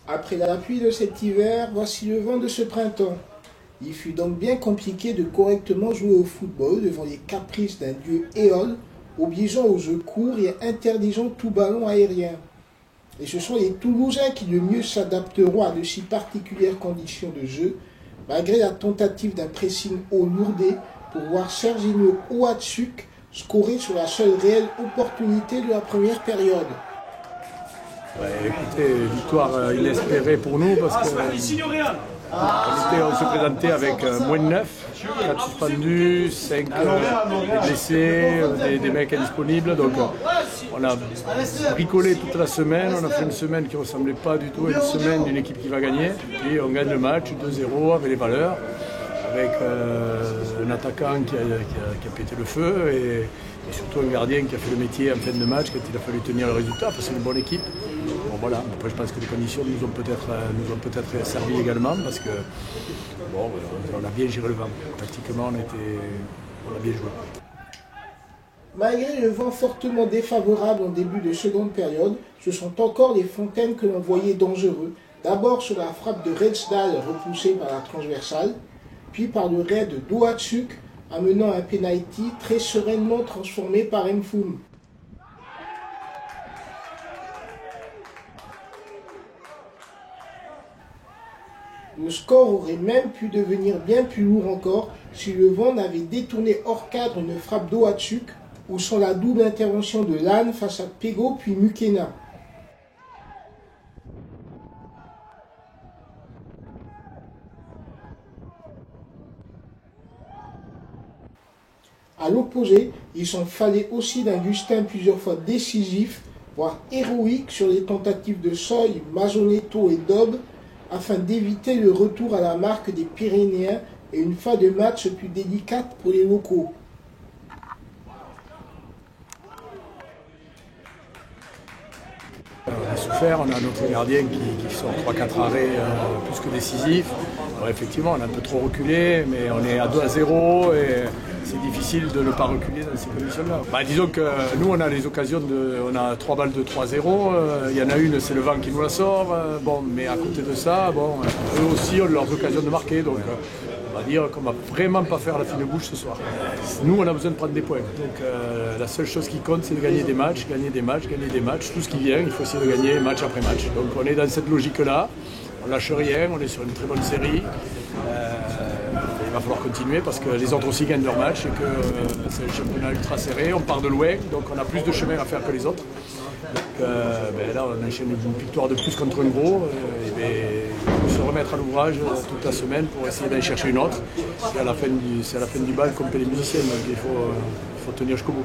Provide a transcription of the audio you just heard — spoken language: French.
Après la pluie de cet hiver, voici le vent de ce printemps. Il fut donc bien compliqué de correctement jouer au football devant les caprices d'un dieu Éole, obligeant aux jeux courts et interdisant tout ballon aérien. Et ce sont les Toulousains qui le mieux s'adapteront à de si particulières conditions de jeu, malgré la tentative d'un pressing haut lourdé pour voir Serginho Ouatsuk scorer sur la seule réelle opportunité de la première période. Ouais, écoutez, victoire inespérée pour nous parce qu'on se présentait avec moins de 9, 4 suspendus, 5 blessés, des mecs indisponibles. Donc on a bricolé toute la semaine, on a fait une semaine qui ne ressemblait pas du tout à une semaine d'une équipe qui va gagner. Et on gagne le match 2-0 avec les valeurs, avec un attaquant qui a pété le feu et surtout un gardien qui a fait le métier en fin de match quand il a fallu tenir le résultat parce que c'est une bonne équipe. Bon, voilà. Après je pense que les conditions nous ont peut-être servi également parce que bon, on a bien géré le vent. Pratiquement on a bien joué. Malgré le vent fortement défavorable en début de seconde période, ce sont encore les Fontaines que l'on voyait dangereux. D'abord sur la frappe de Redsdal repoussée par la transversale, puis par le raid d'Ouatsuk amenant un penalty très sereinement transformé par Mfoum. Le score aurait même pu devenir bien plus lourd encore si le vent n'avait détourné hors cadre une frappe d'Ouatsuk ou sans la double intervention de Lannes face à Pego puis Mukena. À l'opposé, il s'en fallait aussi d'un Gustin plusieurs fois décisif, voire héroïque sur les tentatives de Soy, Mazonetto et Dobb, afin d'éviter le retour à la marque des Pyrénéens et une fin de match plus délicate pour les locaux. On a souffert, on a notre gardien qui sort 3-4 arrêts plus que décisifs. Alors effectivement, on a un peu trop reculé, mais on est à 2-0 et c'est difficile de ne pas reculer dans ces conditions-là. Disons que nous, on a les occasions on a 3 balles de 3-0. Il y en a une, c'est le vent qui nous la sort. Mais à côté de ça, eux aussi ont leurs occasions de marquer. Donc, on va dire qu'on ne va vraiment pas faire la fine bouche ce soir. Nous, on a besoin de prendre des points. Donc la seule chose qui compte, c'est de gagner des matchs. Tout ce qui vient, il faut essayer de gagner match après match. Donc on est dans cette logique-là. On ne lâche rien, on est sur une très bonne série. Il va falloir continuer parce que les autres aussi gagnent leur match et que c'est un championnat ultra serré. On part de loin, donc on a plus de chemin à faire que les autres. Donc là, on enchaîne une victoire de plus contre un gros. Il faut se remettre à l'ouvrage toute la semaine pour essayer d'aller chercher une autre. C'est à la fin du bal comme les musiciens, donc il faut tenir jusqu'au bout.